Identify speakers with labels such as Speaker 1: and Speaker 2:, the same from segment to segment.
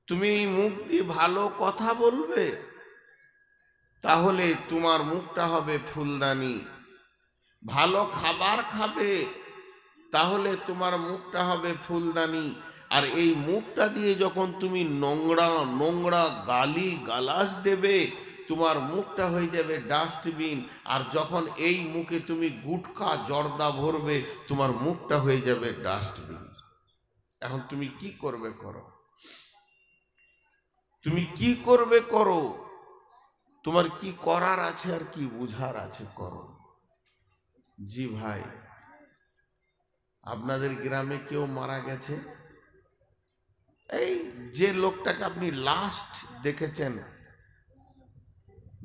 Speaker 1: তুমি মুখ দিয়ে ভালো কথা বলবে, তাহলে তোমার মুখটা হবে ফুলদানি। ভালো খাবার খাবে, তাহলে তোমার মুখটা হবে ফুলদানি। আর এই মুখটা দিয়ে যখন তুমি নোংরা নোংরা গালি গালাজ দেবে, তোমার মুখটা হয়ে যাবে ডাস্টবিন। আর যখন এই মুখে তুমি গুটখা জর্দা ভরবে, তোমার মুখটা হয়ে যাবে ডাস্টবিন। এখন তুমি কি করবে করো, তুমি কি করবে করো, তোমার কি করার আছে আর কি বুঝার আছে করো। জি ভাই, আপনাদের গ্রামে কেউ মারা গেছে, এই যে লোকটাকে আপনি লাস্ট দেখেছেন,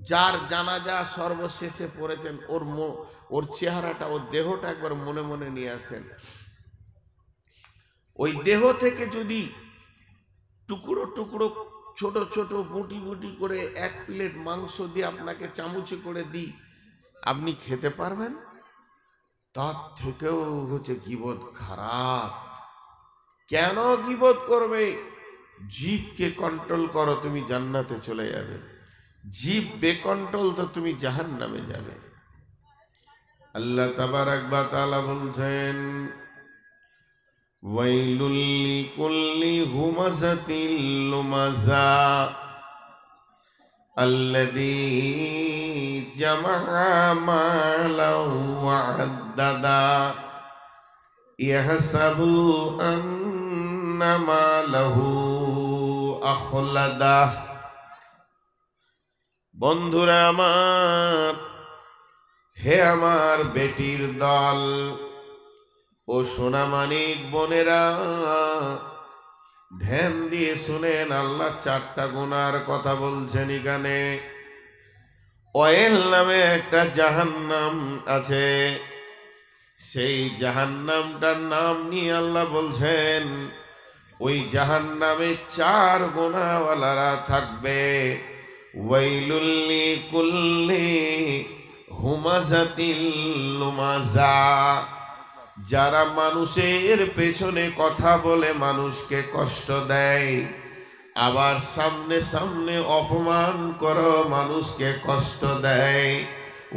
Speaker 1: যার জানাজা সর্বশেষে পড়েছেন, ওর চেহারাটা, ওর দেহটা একবার মনে মনে নিয়ে আসেন। ওই দেহ থেকে যদি টুকরো টুকরো ছোট ছোট বুটি বুটি করে এক প্লেট মাংস দিয়ে আপনাকে চামচে করে দিই, আপনি খেতে পারবেন? তার থেকেও হচ্ছে গীবত খারাপ। কেন গীবত করবে? জিভকে কন্ট্রোল করো, তুমি জান্নাতে চলে যাবে। জিভ বেকন্ট্রোল তো তুমি জাহান্নামে যাবে। আল্লাহ তাবারাক ওয়া তাআলা বলছেন, ওয়াইলুল লিকুল্লি হুমাযাতিল লুমাযা আল্লাযী জামাআ মালাও ওয়া আদ্দাদা ইয়াহসাবু আন্না মালাহু আখলাদা। বন্ধুরা আমার, হে আমার বেটির দল ও সোনামানিক বোনেরা, ধ্যান দিয়ে শুনেন, আল্লাহ 4টা গুনার কথা বলছেন এখানে। অয়েল নামে একটা জাহান্নাম আছে, সেই জাহান্নামটার নাম নিয়ে আল্লাহ বলছেন, ওই জাহান্নামে 4 গুনাহওয়ালারা থাকবে। ওয়াইলুল লিকুল্লি হুমাযাতিল লুমাযা, যারা মানুষের পেছনে কথা বলে মানুষকে কষ্ট দেয়, আবার সামনে সামনে অপমান করো, মানুষকে কষ্ট দেয়।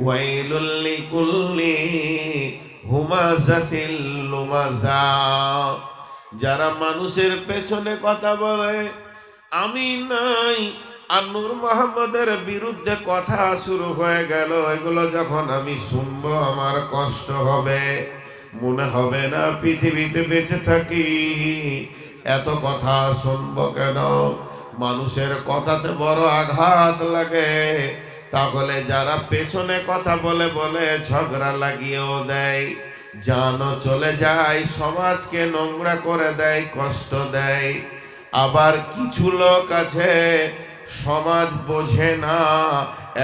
Speaker 1: ওয়াইলুল লিকুল্লি হুমাযাতিল লুমাযা, যারা মানুষের পেছনে কথা বলে, আমি নাই আর নূর মোহাম্মদের বিরুদ্ধে কথা শুরু হয়ে গেল, এগুলো যখন আমি শুনবো আমার কষ্ট হবে, মনে হবে না পৃথিবীতে বেঁচে থাকি, এত কথা শুনবো কেন? মানুষের কথাতে বড় আঘাত লাগে, তাহলে যারা পেছনে কথা বলে বলে ঝগড়া লাগিয়েও দেয়, জানও চলে যায়, সমাজকে নোংরা করে দেয়, কষ্ট দেয়। আবার কিছু লোক আছে সমাজ বোঝে না,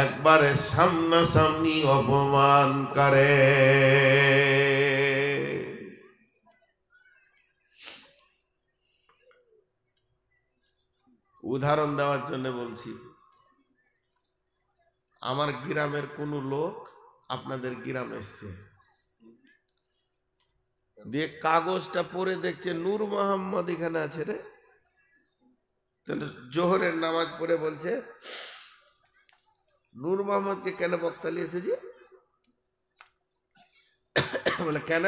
Speaker 1: একবারে সামনাসামনি অপমান করে। উদাহরণ দেওয়ার জন্য বলছি, আমার গ্রামের কোন লোক আপনাদের গ্রাম এসছে, দিয়ে কাগজটা পড়ে দেখছে নূর মোহাম্মদ এখানে আছে রে, জোহরের নামাজ পড়ে বলছে, নূর মোহাম্মদকে কেন বক্তা লিয়েছে যে? বলে কেন?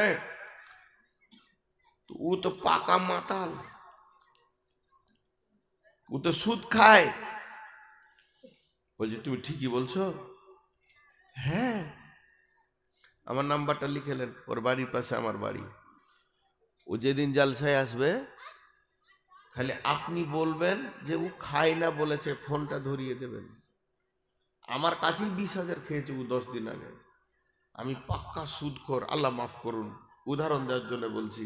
Speaker 1: ও তো পাকা মাতাল, ও তো সুদ খায়। বলছে তুমি ঠিকই বলছো? হ্যাঁ, আমার নাম্বারটা লিখেলেন, ওর বাড়ির পাশে আমার বাড়ি। ও যেদিন জালসায় আসবে, খালি আপনি বলবেন যে ও খায় না বলেছে, ফোনটা ধরিয়ে দেবেন। আমার কাছেই 20,000 খেয়েছে ও 10 দিন আগে। আমি পাক্কা সুদখোর, আল্লাহ মাফ করুন, উদাহরণ দেওয়ার জন্য বলছি।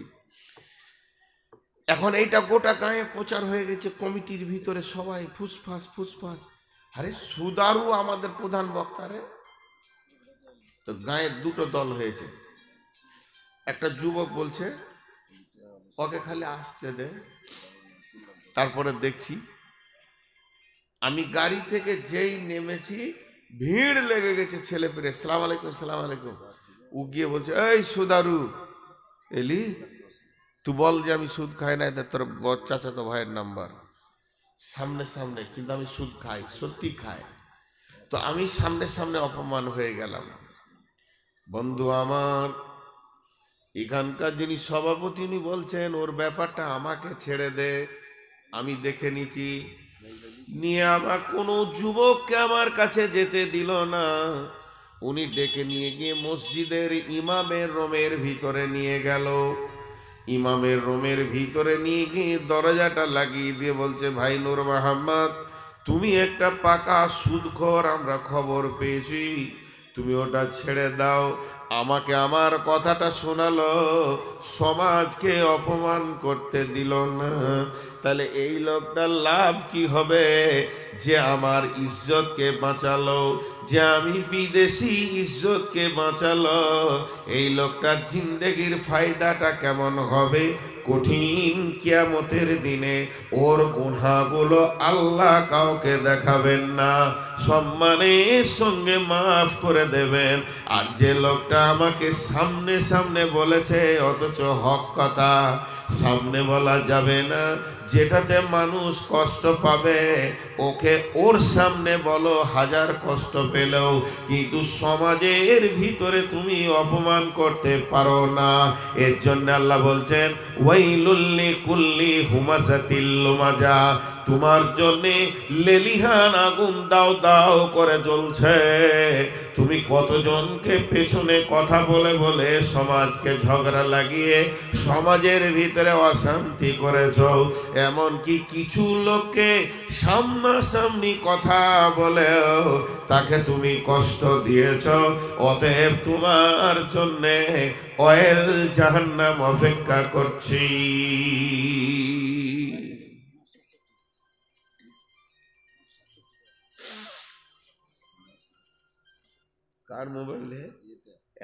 Speaker 1: এখন এইটা গোটা গায়ে প্রচার হয়ে গেছে, কমিটির ভিতরে সবাই ফুসফাস ফুসফাস, আরে সুদারু আমাদের প্রধান বক্তারে। তো গায়ে 2টো দল হয়েছে, একটা যুবক বলছে ওকে খালি আসতে দে। তারপরে দেখছি, আমি গাড়ি থেকে যেই নেমেছি ভিড় লেগে গেছে, ছেলে পেলে সালাম আলাইকুম সালাম আলাইকুম। ও গিয়ে বলছে, এই সুদারু এলি, তুই বল যে আমি সুদ খাই না, তোর চাচাতো ভাইয়ের নাম্বার। সামনে সামনে, কিন্তু আমি সুদ খাই, সত্যি খাই। তো আমি সামনে সামনে অপমান হয়ে গেলাম। বন্ধু আমার, এখানকার যিনি সভাপতি উনি বলছেন ওর ব্যাপারটা আমাকে ছেড়ে দে, আমি দেখে নিচ্ছি। নিয়ে আমার কোনো যুবককে আমার কাছে যেতে দিল না। উনি ডেকে নিয়ে গিয়ে মসজিদের ইমামের রুমের ভিতরে নিয়ে গেল। ইমামের রুমের ভিতরে নিয়ে গিয়ে দরজাটা লাগিয়ে দিয়ে বলছে, ভাই নূর মোহাম্মদ, তুমি একটা পাকা সুদখোর, আমরা খবর পেয়েছি, তুমি ওটা ছেড়ে দাও। আমাকে আমার কথাটা শোনালো, সমাজকে অপমান করতে দিল না। তাহলে এই লোকটার লাভ কি হবে? যে আমার ইজ্জতকে বাঁচালো, যে আমি বিদেশি ইজ্জতকে বাঁচালো, এই লোকটার জিন্দেগির ফায়দাটা কেমন হবে? কঠিন কিয়ামতের দিনে ওর গুনাহগুলো আল্লাহ কাউকে দেখাবেন না, সম্মানের সঙ্গে মাফ করে দেবেন। আর যে লোকটা আমাকে সামনে সামনে বলেছে, অথচ হক কথা সামনে বলা যাবে না, যেটাতে মানুষ কষ্ট পাবে, ওকে ওর সামনে বলো হাজার কষ্ট পেলেও, কিন্তু সমাজের ভিতরে তুমি অপমান করতে পারো না। এর জন্য আল্লাহ বলছেন, ওয়াইলুল লিকুল্লি হুমাযাতিল লুমাযা, তোমার জন্যে লেলিহান আগুন দাও দাও করে জ্বলছে। তুমি কতজনকে পেছনে কথা বলে বলে সমাজকে ঝগড়া লাগিয়ে সমাজের ভিতরে অশান্তি করেছ। এমনকি কিছু লোককে সামনাসামনি কথা বলেও তাকে তুমি কষ্ট দিয়েছ। অতএব তোমার জন্যে অয়েল জাহান্নাম অপেক্ষা করছি। কার মোবাইলে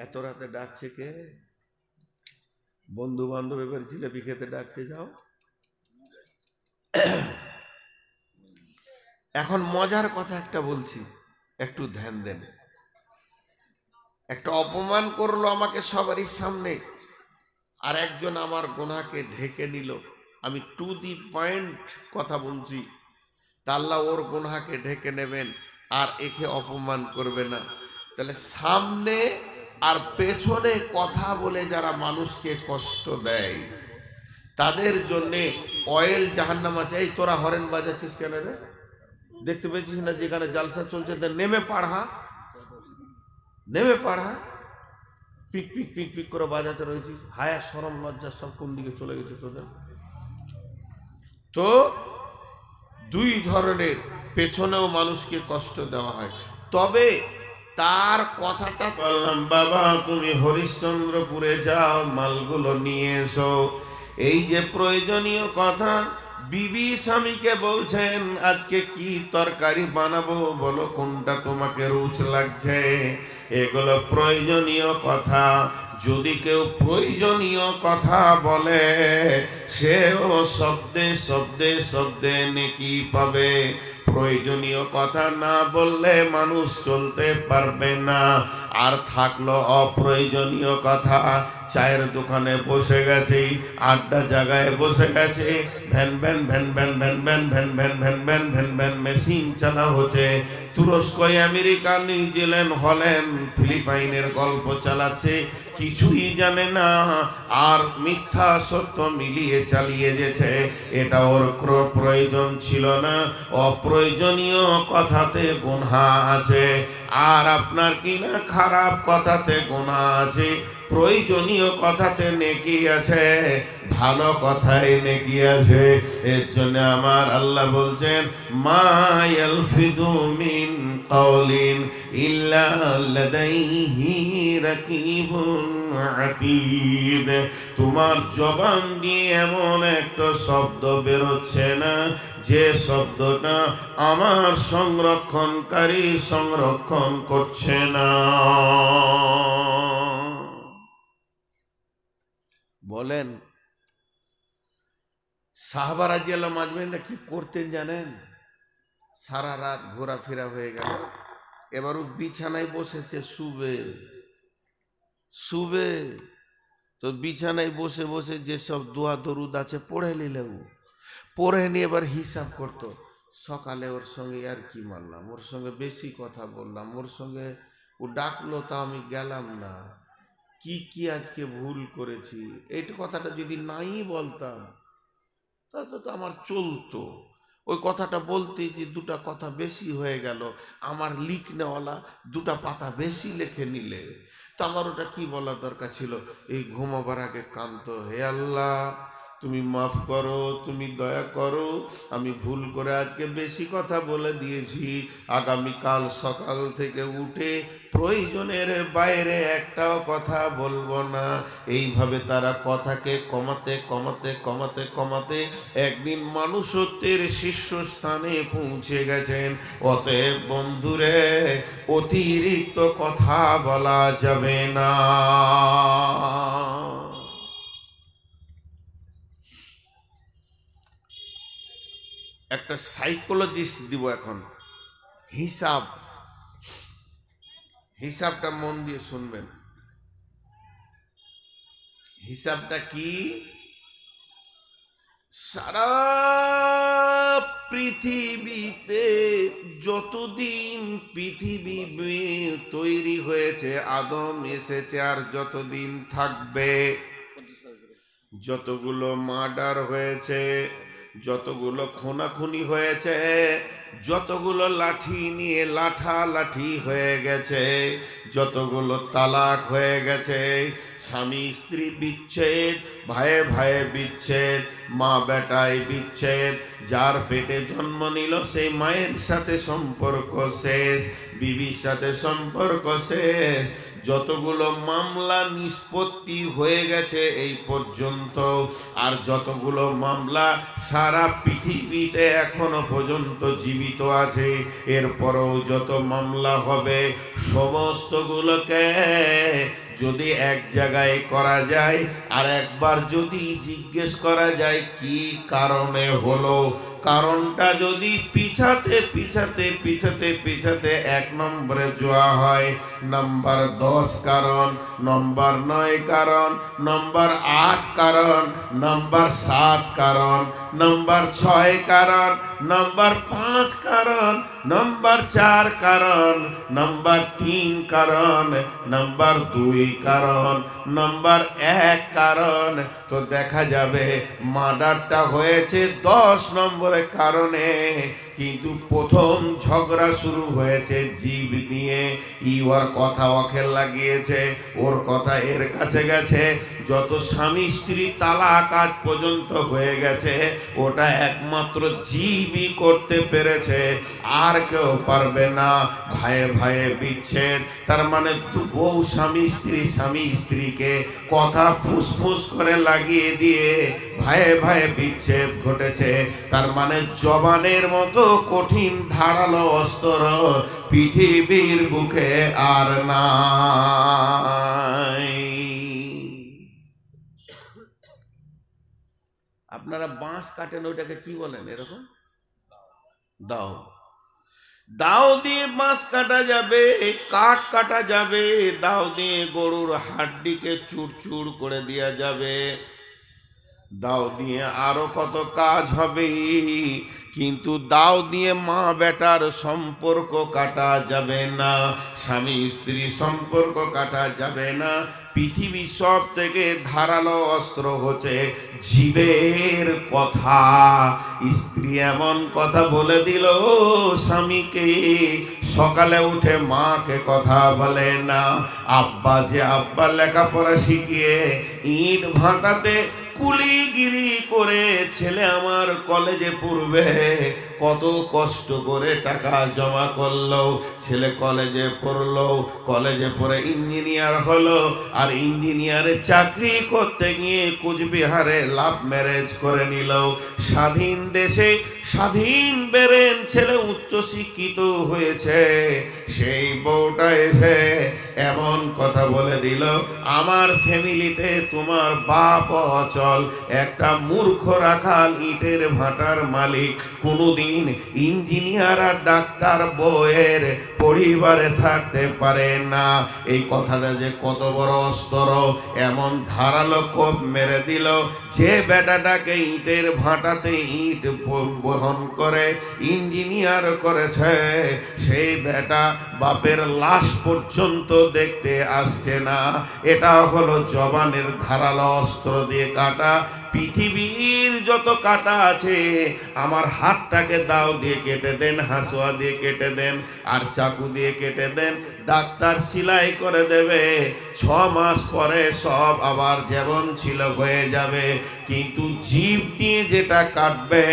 Speaker 1: এত রাতে ডাকছে কে? বন্ধু বান্ধব এবার জিলেপি খেতে ডাকছে, যাও। এখন মজার কথা একটা বলছি, একটু ধ্যান দেন। একটা অপমান করলো আমাকে সবারই সামনে, আর একজন আমার গুনাহকে ঢেকে নিল। আমি টু দি পয়েন্ট কথা বলছি। তা আল্লাহ ওর গুনাহকে ঢেকে নেবেন আর একে অপমান করবে না। তাহলে সামনে আর পেছনে কথা বলে যারা মানুষকে কষ্ট দেয়, তাদের জন্যে অয়েল জাহান্নাম আছে। এই তোরা হরেন বাজাচ্ছিস কেন রে? দেখতে পেয়েছিস না যেখানে জালসা চলছে? নেমে পাড়া, নেমে পাড়া, পিক পিক পিক পিক করে বাজাতে রয়েছিস। হায়া শরম লজ্জা সব কোন দিকে চলে গেছে তোদের? তো দুই ধরনের, পেছনেও মানুষকে কষ্ট দেওয়া হয়। তবে তার কথাটা বললাম, বাবা তুমি হরিশ্চন্দ্রপুরে যাও, মালগুলো নিয়ে এসো। এই যে প্রয়োজনীয় কথা, বিবি স্বামীকে বলছেন আজকে কি তরকারি বানাবো, বলো কোনটা তোমাকে রুচ লাগছে। এগুলো প্রয়োজনীয় কথা। যদি কেউ প্রয়োজনীয় কথা বলে, সেও শব্দে শব্দে শব্দে নেকি পাবে। প্রয়োজনীয় কথা না বললে মানুষ চলতে পারবে না। আর থাকলো অপ্রয়োজনীয় কথা, চায়ের দোকানে বসে গেছে, আড্ডা জায়গায় বসে গেছে, van van van van van van van van van van van van machine চালা হচ্ছে। তুরস্ক, আমেরিকা, নিউজিল্যান্ড, হল্যান্ড, ফিলিপাইনের গল্প চালাচ্ছে, কিছুই জানে না, আর মিথ্যা সত্য মিলিয়ে চালিয়ে যেছে। এটা ওর কোনো প্রয়োজন ছিল না। অপ্রয়োজনীয় কথাতে গুনাহ আছে। আর আপনার কিনা খারাপ কথাতে গুনাহ আছে, প্রয়োজনীয় কথাতে নেকি আছে, ভালো কথায় নেকি আছে। এর জন্য আমার আল্লাহ বলছেন, মা ইয়ালফিদু মিন কাওলিন ইল্লা লাদাইহি রাকিবুন আতীদ। তোমার জবান দিয়ে এমন একটা শব্দ বেরোচ্ছে না যে শব্দটা আমার সংরক্ষণকারী সংরক্ষণ করছে না। বলেন সাহাবা রাদিয়াল্লাহু আজমাইনরা কি করতেন জানেন? সারা রাত ঘোরাফেরা হয়ে গেল, এবার ও বিছানায় বসেছে, শুবে শুবে। তো বিছানায় বসে বসে যেসব দোয়া দরুদ আছে পড়ে নিলেও, পরে নিয়ে এবার হিসাব করতো, সকালে ওর সঙ্গে আর কি মারলাম, ওর সঙ্গে বেশি কথা বললাম, ওর সঙ্গে ও ডাকলো তা আমি গেলাম না, কি কি আজকে ভুল করেছি, এই কথাটা যদি নাই বলতাম তাহলে তো আমার চলতো। ওই কথাটা বলতে যে দুটা কথা বেশি হয়ে গেল, আমার লিখনেওয়ালা দুটা পাতা বেশি লিখে নিলে, তো আমার ওটা কি বলা দরকার ছিল, এই ঘুমাবার আগে কান্ত, হে আল্লাহ তুমি মাফ করো, তুমি দয়া করো, আমি ভুল করে আজকে বেশি কথা বলে দিয়েছি, আগামীকাল সকাল থেকে উঠে প্রয়োজনের বাইরে একটাও কথা বলবো না। এইভাবে তারা কথাকে কমাতে কমাতে কমাতে কমাতে একদিন মানুষত্বের শীর্ষস্থানে পৌঁছে গেছেন। অতএব বন্ধুরে, অতিরিক্ত কথা বলা যাবে না। একটা সাইকোলজিস্ট দিব এখন, হিসাবটা মন দিয়ে শুনবেন। হিসাবটা কি? সারা পৃথিবীতে যতদিন পৃথিবী তৈরি হয়েছে, আদম এসেছে, আর যতদিন থাকবে, যতগুলো মার্ডার হয়েছে, যতগুলো খুনাখুনি হয়েছে, যতগুলো লাঠি নিয়ে লাঠালাঠি হয়ে গেছে, যতগুলো তালাক হয়ে গেছে, স্বামী স্ত্রী বিচ্ছেদ, ভাইয়ে ভাইয়ে বিচ্ছেদ, মা বেটায় বিচ্ছেদ, যার পেটে জন্ম নিল সেই মায়ের সাথে সম্পর্ক শেষ, বিবির সাথে সম্পর্ক শেষ, যতগুলো মামলা নিষ্পত্তি হয়ে গেছে এই পর্যন্ত, আর যতগুলো মামলা সারা পৃথিবীতে এখনো পর্যন্ত জীবিত আছে, এরপরও যত মামলা হবে সমস্তগুলোকে যদি এক জায়গায় করা যায়, আর একবার যদি জিজ্ঞেস করা যায় কি কারণে হলো, কারণটা যদি পিছাতে পিছাতে পিছাতে পিছাতে 1 নম্বরে যাওয়া হয়, নাম্বার 10 কারণ, নম্বর 9 কারণ, নম্বর 8 কারণ, নম্বর 7 কারণ, নম্বর 6 কারণ, নম্বর 5 কারণ, নম্বর 4 কারণ, নম্বর 3 কারণ, নম্বর 2 কারণ, নম্বর 1 কারণ, তো দেখা যাবে মার্ডারটা হয়েছে 10 নম্বরের কারণে, কিন্তু প্রথম ঝগড়া শুরু হয়েছে জীব নিয়ে, ওর কথা ওকে লাগিয়েছে, ওর কথা এর কাছে গেছে, যত স্বামী স্ত্রী তালাক আজ পর্যন্ত হয়ে গেছে ওটা একমাত্র জীবই করতে পেরেছে, আর কেউ পারবে না। ভাইয়ে ভাইয়ে বিচ্ছেদ, তার মানে বউ স্বামী স্ত্রীকে কথা ফুসফুস করে লাগিয়ে দিয়ে ভাইয়ে ভাইয়ে বিচ্ছেদ ঘটেছে, তার মানে জবানের মতো কঠিন ধারালো অস্ত্র পৃথিবীর বুকে আর নাই। আপনারা বাঁশ কাটেন, ওইটাকে কি বলেন? এরকম দাও, দাও দিয়ে বাঁশ কাটা যাবে, কাঠ কাটা যাবে, দাও দিয়ে গরুর হাড্ডিকে চুরচুর করে দেওয়া যাবে, দাও দিয়ে আরো কত কাজ হবে, কিন্তু দাও দিয়ে মা বেটার সম্পর্ক কাটা যাবে না, স্বামী স্ত্রী সম্পর্ক কাটা যাবে না। পৃথিবীর সব থেকে ধারালো অস্ত্র হচ্ছে জীবের কথা। স্ত্রী এমন কথা বলে দিল স্বামীকে, সকালে উঠে মাকে কথা বলে না, আব্বা যে আব্বা লেখাপড়া শিখিয়ে ইট ভাটাতে কুলিগিরি করে ছেলে আমার কলেজে পড়বে, কত কষ্ট করে টাকা জমা করলো, ছেলে কলেজে পড়লো, কলেজে পড়ে ইঞ্জিনিয়ার হলো, আর ইঞ্জিনিয়ারে চাকরি করতে গিয়ে কুচবিহারে লাভ ম্যারেজ করে নিল। স্বাধীন দেশে স্বাধীন বেরেন ছেলে উচ্চ শিক্ষিত হয়েছে, সেই বউটা এসে এমন কথা বলে দিল, আমার ফ্যামিলিতে তোমার বাপ অচল, একটা মূর্খ রাখাল ইটের ভাটার মালিক, কোনোদিন ইঞ্জিনিয়ার আর ডাক্তার বউয়ের পরিবারে থাকতে পারে না। এই কথাটা যে কত বড় অস্ত্র, এমন ধারালো কোপ মেরে দিল, যে বেটাটাকে ইটের ভাটাতে ইট বহন করে ইঞ্জিনিয়ার করেছে, সেই বেটা বাপের লাশ পর্যন্ত দেখতে আসছে না। এটা হলো জবানের ধারালো অস্ত্র দিয়ে কাটা। পৃথিবীর যত কাটা আছে, আমার হাতটাকে দাও দিয়ে কেটে দেন, হাসুয়া দিয়ে কেটে দেন, আর চাকু দিয়ে কেটে দেন, ডাক্তার সেলাই করে দেবে, 6 মাস পরে সব আবার যেমন ছিল হয়ে যাবে। কিন্তু জীব দিয়ে যেটা কাটবে,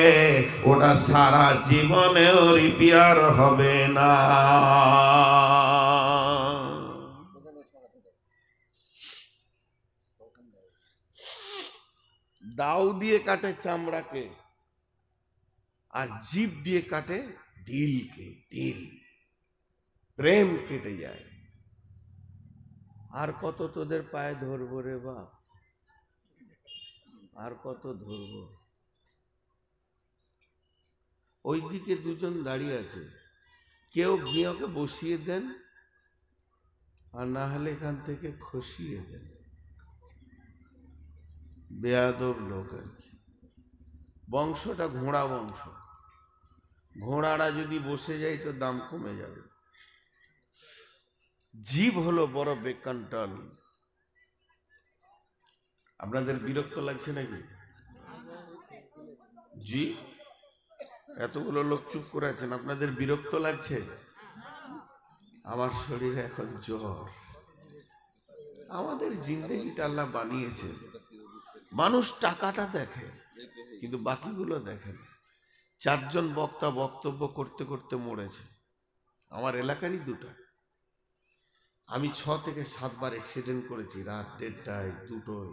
Speaker 1: ওটা সারা জীবনেও রিপেয়ার হবে না। দাও দিয়ে কাটে চামড়াকে, আর জীব দিয়ে কাটে দিলকে। দিল প্রেম কেটে যায়। আর কত তোদের পায়ে ধরবো রে বাপ, আর কত ধরবো? ওইদিকে দুজন দাঁড়িয়ে আছে, কেউ গিয়ে বসিয়ে দেন, আর না হলে এখান থেকে খসিয়ে দেন। বেয়াদব লোক আর কি। বংশটা ঘোড়া বংশ, ঘোড়ারা যদি বসে যায় তো দাম কমে যাবে। জীব হলো বড় বেকন্ট্রোল। আপনাদের বিরক্ত লাগছে নাকি? জি, এতগুলো লোক চুপ করে আছেন, আপনাদের বিরক্ত লাগছে? আমার শরীরে এখন জ্বর। আমাদের জিন্দেগিটা আল্লাহ বানিয়েছে, মানুষ টাকাটা দেখে কিন্তু বাকিগুলো দেখে না। 4 জন বক্তা বক্তব্য করতে করতে মরেছে, আমার এলাকারই 2টা। আমি 6 থেকে 7 বার অ্যাক্সিডেন্ট করেছি, রাত 1:30টায় 2টোয়।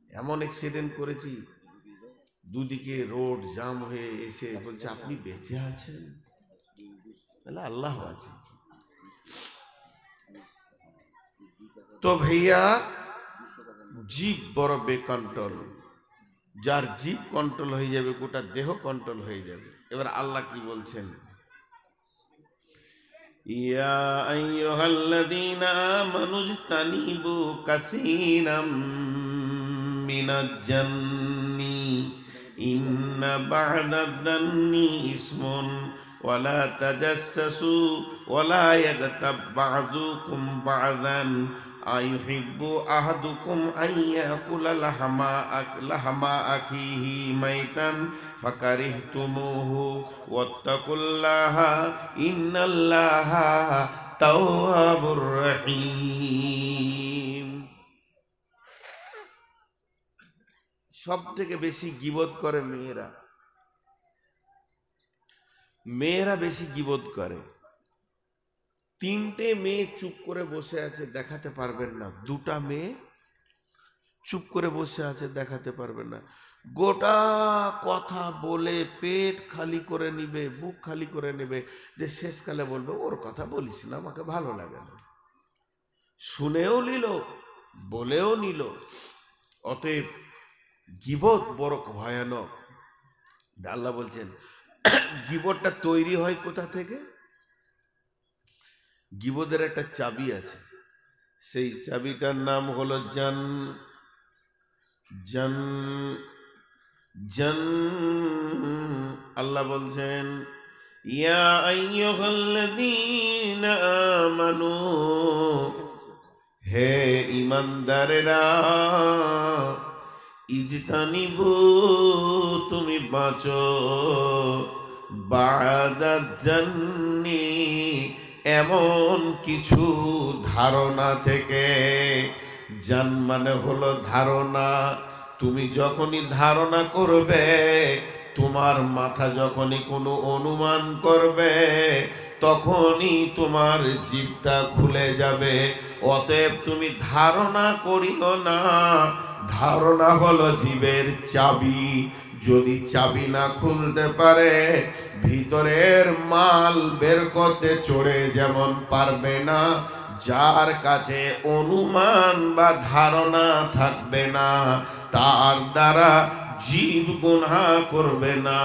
Speaker 1: এমন অ্যাক্সিডেন্ট করেছি, দুদিকে রোড জাম হয়ে এসে বলছে আপনি বেঁচে আছেন? তাহলে আল্লাহ আছে। তো ভাইয়া, জীব বড় বেকন্ট্রোল। যার জীব কন্ট্রোল হয়ে যাবে, গোটা দেহ কন্ট্রোল হয়ে যাবে। এবার আল্লাহ কি বলছেন? ইয়া আইয়ুহাল্লাযীনা আমানু ইজতানিবু কাসীরাম মিনাজ জান্নি ইন্না বা'দাদ দান্নি ইসমুন ওয়ালা তাজাসসু ওয়ালা ইয়াগতাব বা'দুকুম বা'দান আইয়ুহিব্বু আহাদুকুম আইয়াকুলা লাহমা আখিহি মাইতান ফাকারিহতুমুহু ওয়াত্তাকুল্লাহা ইন্নাল্লাহা তাওয়াবুর রহিম। সব থেকে বেশি গীবত করে মেয়েরা। মেয়েরা বেশি গীবত করে। 3টে মেয়ে চুপ করে বসে আছে, দেখাতে পারবেন না। 2টা মেয়ে চুপ করে বসে আছে, দেখাতে পারবেন না। গোটা কথা বলে পেট খালি করে নিবে, বুক খালি করে নেবে, যে শেষকালে বলবে ওর কথা বলিস না, আমাকে ভালো লাগে না। শুনেও নিল, বলেও নিল। অতএব গীবত বড় ভয়ানক। আল্লাহ বলছেন গীবতটা তৈরি হয় কোথা থেকে? গীবতের একটা চাবি আছে, সেই চাবিটার নাম হলো জান। জান জান আল্লাহ বলছেন ইয়া আইয়ুহাল্লাযীনা আমানু, হে ঈমানদারেরা, ইজতানিবু, তুমি বাঁচো, বা'দাদ জান্নি, এমন কিছু ধারণা থেকে। জান মানে হলো ধারণা। তুমি যখনই ধারণা করবে, তোমার মাথা যখনই কোনো অনুমান করবে, তখনই তোমার জিভটা খুলে যাবে। অতএব তুমি ধারণা করিও না। ধারণা হলো জীবের চাবি। যদি চাবি না খুলতে পারে ভিতরের মাল বের করতে চড়ে যেমন পারবে না, যার কাছে অনুমান বা ধারণা থাকবে না তার দ্বারা জীব গুনাহ করবে না।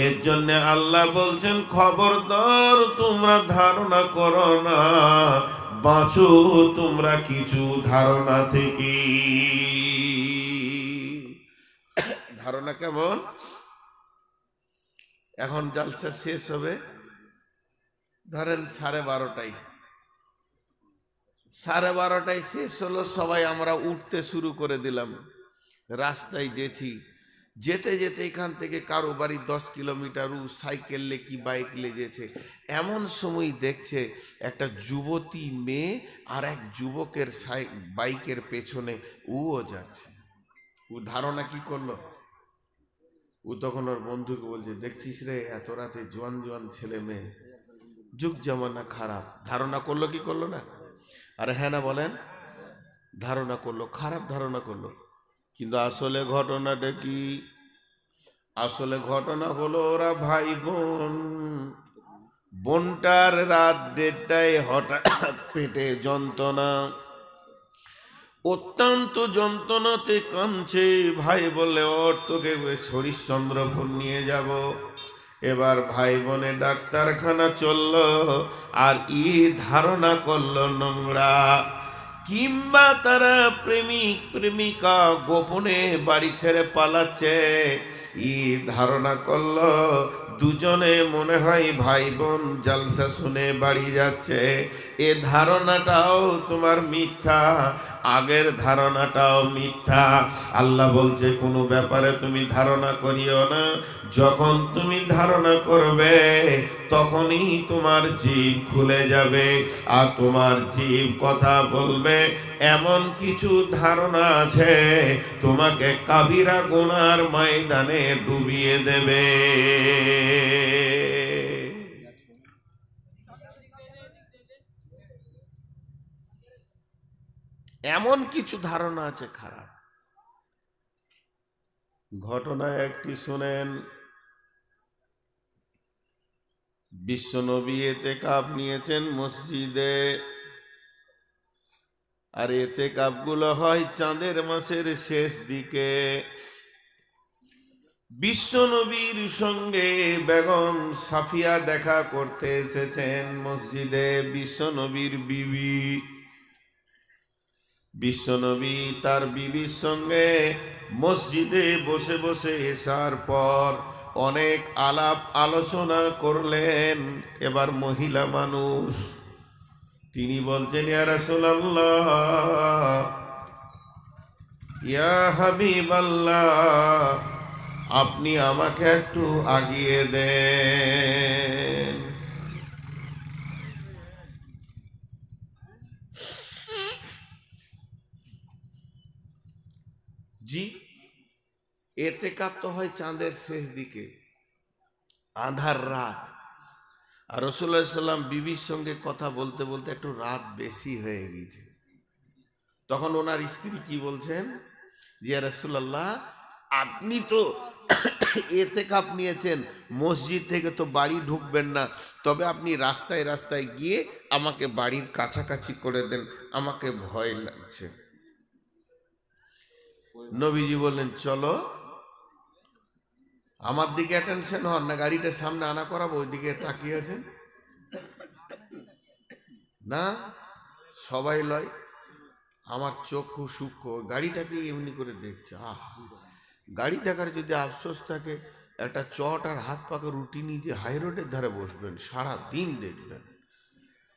Speaker 1: এর জন্য আল্লাহ বলছেন খবরদার তোমরা ধারণা করো না, বাঁচো তোমরা কিছু ধারণা থেকে। ধারণা কেমন? এখন জালসা শেষ হবে ধরেন 12:30, 12:30 শেষ হলো, সবাই আমরা উঠতে শুরু করে দিলাম। রাস্তায় যেতে যেতে এখান থেকে কারো বাড়ি 10 কিলোমিটার, সাইকেল লে কি বাইক লে যেছে, এমন সময় দেখছে একটা যুবতী মেয়ে আর এক যুবকের বাইকের পেছনে ও যাচ্ছে। ও ধারণা কি করলো? ও তখন ওর বন্ধুকে বলছে, দেখছিস রে এত রাতে জোয়ান জোয়ান ছেলে মেয়ে, যুগ জামানা খারাপ। ধারণা করলো কি করলো না? আরে হ্যাঁ না বলেন? ধারণা করলো, খারাপ ধারণা করলো। কিন্তু আসলে ঘটনাটা কি? আসলে ঘটনা হলো ওরা ভাই বোন। বোনটার রাত 1:30টায় হঠাৎ পেটে যন্ত্রণা, অত্যন্ত যন্ত্রণাতে কাঁদছে। ভাই বলে ওর তোকে হরিশ্চন্দ্রপুর নিয়ে যাব। এবার ভাই বোনে ডাক্তারখানা চলল, আর ধারণা করলো নোংরা, কিংবা তারা প্রেমিক প্রেমিকা গোপনে বাড়ি ছেড়ে পালাচ্ছে। ধারণা করলো দুজনে মনে হয় ভাই বোন জলসা শুনে বাড়ি যাচ্ছে। এ ধারণাটাও তোমার মিথ্যা, আগের ধারণাটাও মিথ্যা। আল্লাহ বলছে কোনো ব্যাপারে তুমি ধারণা করিও না। যখন তুমি ধারণা করবে তখনই তোমার জিভ খুলে যাবে, আর তোমার জিভ কথা বলবে। এমন কিছু ধারণা আছে তোমাকে কাবিরা গুনার ময়দানে ডুবিয়ে দেবে। এমন কিছু ধারণা আছে খারাপ। ঘটনা একটি শুনেন। বিশ্বনবী ইতিকাফ নিয়েছেন মসজিদে, আর ইতিকাফ গুলো হয় চাঁদের মাসের শেষ দিকে। বিশ্বনবীর সঙ্গে বেগম সাফিয়া দেখা করতে এসেছেন মসজিদে, বিশ্বনবীর বিবি। বিশ্বনবী তার বিবির সঙ্গে মসজিদে বসে বসে এসার পর অনেক আলাপ আলোচনা করলেন। এবার মহিলা মানুষ, তিনি বলছেন, ইয়া রাসূলুল্লাহ, ইয়া হাবিবাল্লাহ, আপনি আমাকে একটু আগিয়ে দেন। জি, ইতিকাফ তো হয় চাঁদের শেষ দিকে, আঁধার রাত। আর রাসূলুল্লাহ সাল্লাল্লাহু আলাইহি ওয়াসাল্লাম বিবির সঙ্গে কথা বলতে বলতে একটু রাত বেশি হয়ে গেছে। তখন ওনার স্ত্রী কি বলছেন, যে ইয়া রাসূলুল্লাহ, আপনি তো ইতিকাফ নিয়েছেন, মসজিদ থেকে তো বাড়ি ঢুকবেন না, তবে আপনি রাস্তায় রাস্তায় গিয়ে আমাকে বাড়ির কাছাকাছি করে দেন, আমাকে ভয় লাগছে। নবীজি বললেন, চলো। আমার দিকে অ্যাটেনশন হন না, গাড়িটা সামনে আনা করাবো, ওইদিকে তাকিয়ে আছেন না, সবাই লয়। আমার চক্ষু সূক্ষ্ম, গাড়িটাকে এমনি করে দেখছে। গাড়ি দেখার যদি আফসোস থাকে, একটা চট আর হাত পাকা রুটি নিয়ে যে হাই রোডের ধারে বসবেন, সারা দিন দেখবেন।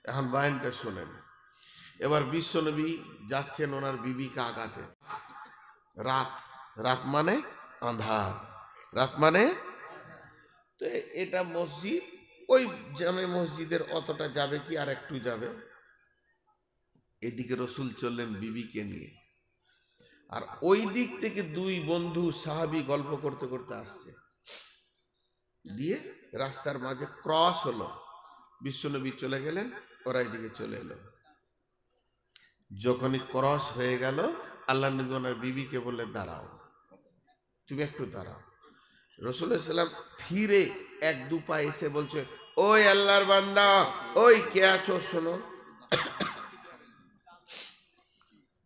Speaker 1: এখন বায়ানটা শোনেন। এবার বিশ্বনবী যাচ্ছেন ওনার বিবিকে আগাতে। রাত, রাত মানে আঁধার, রাত মানে তো এটা মসজিদ, ওই জামে মসজিদের অতটা যাবে কি, আর একটু যাবে। এদিকে রসুল চললেন বিবিকে নিয়ে, আর ওই দিক থেকে দুই বন্ধু সাহাবী গল্প করতে করতে আসছে। দিয়ে রাস্তার মাঝে ক্রস হলো, বিশ্বনবী চলে গেলেন, ওরা এদিকে চলে এলো। যখনই ক্রস হয়ে গেল, আল্লাহ নবী ওনার বিবিকে বললে, দাঁড়াও, তুমি একটু দাঁড়াও। রাসূলুল্লাহ সাল্লাম ফিরে এক দু পা এসে বলছে, ওই আল্লাহর বান্দা, ওই কে আছো শোনো।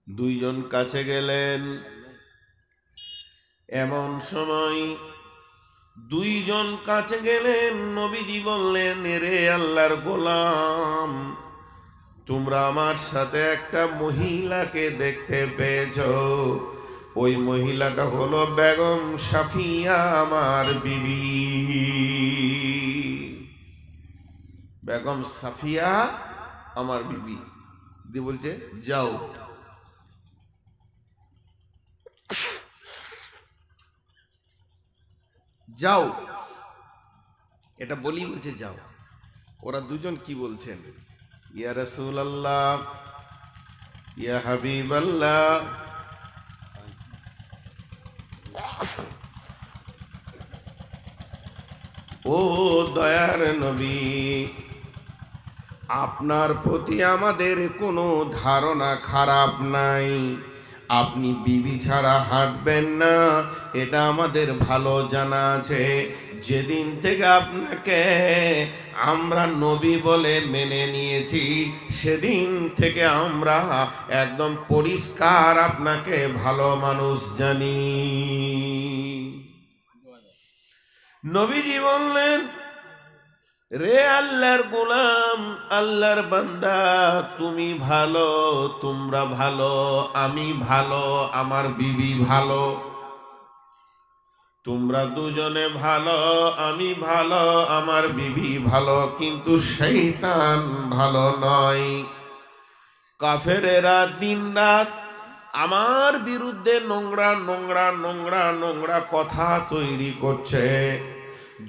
Speaker 1: দুইজন কাছে গেলেন। এমন সময় দুইজন কাছে গেলেন, নবীজি বললেন, রে আল্লাহর গোলাম, তোমরা আমার সাথে একটা মহিলাকে দেখতে পেয়েছ। ওই মহিলাটা হলো বেগম সাফিয়া, আমার বিবি। বেগম সাফিয়া আমার বিবি। দিয়ে বলছে, যাও। যাও, এটা বলি বলছে যাও। ওরা দুজন কি বলছেন, ইয়া রাসূলুল্লাহ, ইয়া হাবিবাল্লাহ, ও দয়ার নবী, আপনার প্রতি আমাদের কোনো ধারণা খারাপ নাই। আপনি বিবি ছাড়া হাঁটবেন না, এটা আমাদের ভালো জানা আছে। যেদিন থেকে আপনাকে আমরা নবী বলে মেনে নিয়েছি, সেদিন থেকে আমরা একদম পরিষ্কার আপনাকে ভালো মানুষ জানি। নবীজি বললেন, রে আল্লাহর গোলাম, আল্লাহর বান্দা, তুমি ভালো, তোমরা ভালো, আমি ভালো, আমার বিবি ভালো, তোমরা দুজনে ভালো, আমি ভালো, আমার বিবি ভালো, কিন্তু শয়তান ভালো নয়। কাফেরেরা দিনরাত আমার বিরুদ্ধে নোংরা নোংরা নোংরা নোংরা কথা তৈরি করছে।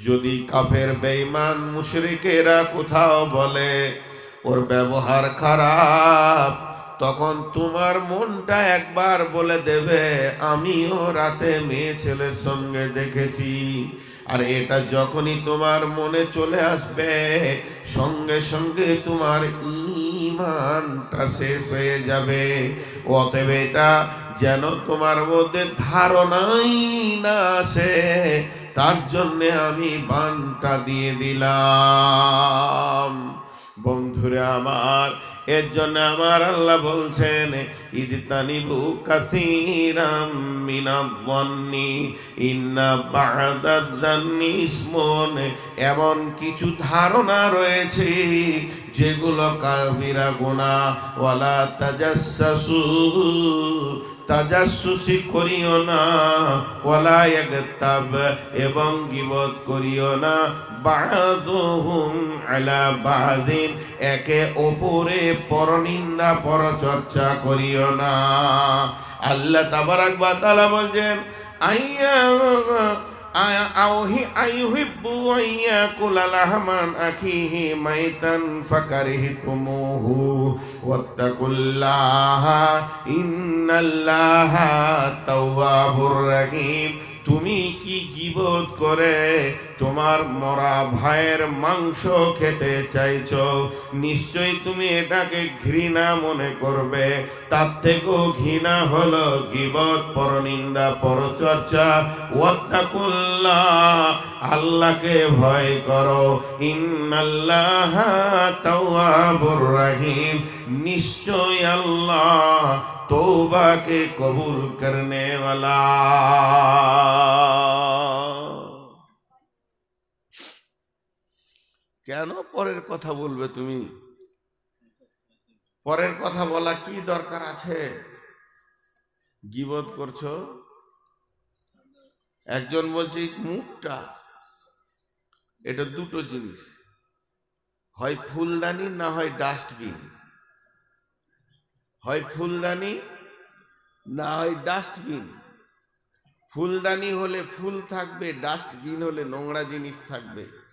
Speaker 1: যদি কাফের বেঈমান মুশরিকেরা কোথাও বলে ওর ব্যবহার খারাপ, তখন তোমার মনটা একবার বলে দেবে, আমিও রাতে মেয়ে ছেলের সঙ্গে দেখেছি। আর এটা যখনই তোমার মনে চলে আসবে, সঙ্গে সঙ্গে তোমার ঈমানটা শেষ হয়ে যাবে। অতএব এটা যেন তোমার মধ্যে ধারণাই না আসে, তার জন্যে আমি বানটা দিয়ে দিলাম। বন্ধুরে আমার, এর জন্য আমার আল্লাহ বলছেন, ইজতানিবু কাসীরাম মিনায-যন্নি ইন্না বা'দায-যন্নি ইসমুন। এমন কিছু ধারণা রয়েছে যেগুলো কাবিরা গুনাহ। ওয়ালা তাজাসসু, তাজাসসুসি করিও না। ওয়ালা ইয়াগতাব, এবং গীবত করিও না। বা'দুহুম আলা বা'দিন, একে অপরে পরনিন্দা পরচর্চা করিও না। আল্লাহ তাবারাক ওয়া তাআলা বলেন, আইয়ুহিব্বু আইয়াকুলা লাহমান আখিহি মাইতান ফাকারিহতুমুহু ওয়াত্তাকুল্লাহা ইন্নাল্লাহা তাওয়াবুর রহিম। তুমি কি গীবত করে তোমার মরা ভাইয়ের মাংস খেতে চাইছো? নিশ্চয়ই তুমি এটাকে ঘৃণা মনে করবে। তার থেকেও ঘৃণা হলো গীবত, পরনিন্দা, পরচর্চা। ওয়াত্তাকুল্লাহ, আল্লাহকে ভয় করো। ইন্নাল্লাহা তাওয়াবুর রহিম, নিশ্চয় আল্লাহ तौबा के कबूल करने वाला। কেন পরের কথা বলবে তুমি? পরের কথা বলা কি দরকার আছে? গীবত করছো। একজন বলছে মুখটা, এটা দুটো জিনিস, হয় ফুলদানি না হয় ডাস্টবিন। হয় ফুলদানি না হয় ডাস্টবিন। ফুলদানি হলে ফুল থাকবে, ডাস্টবিন হলে নোংরা জিনিস থাকবে।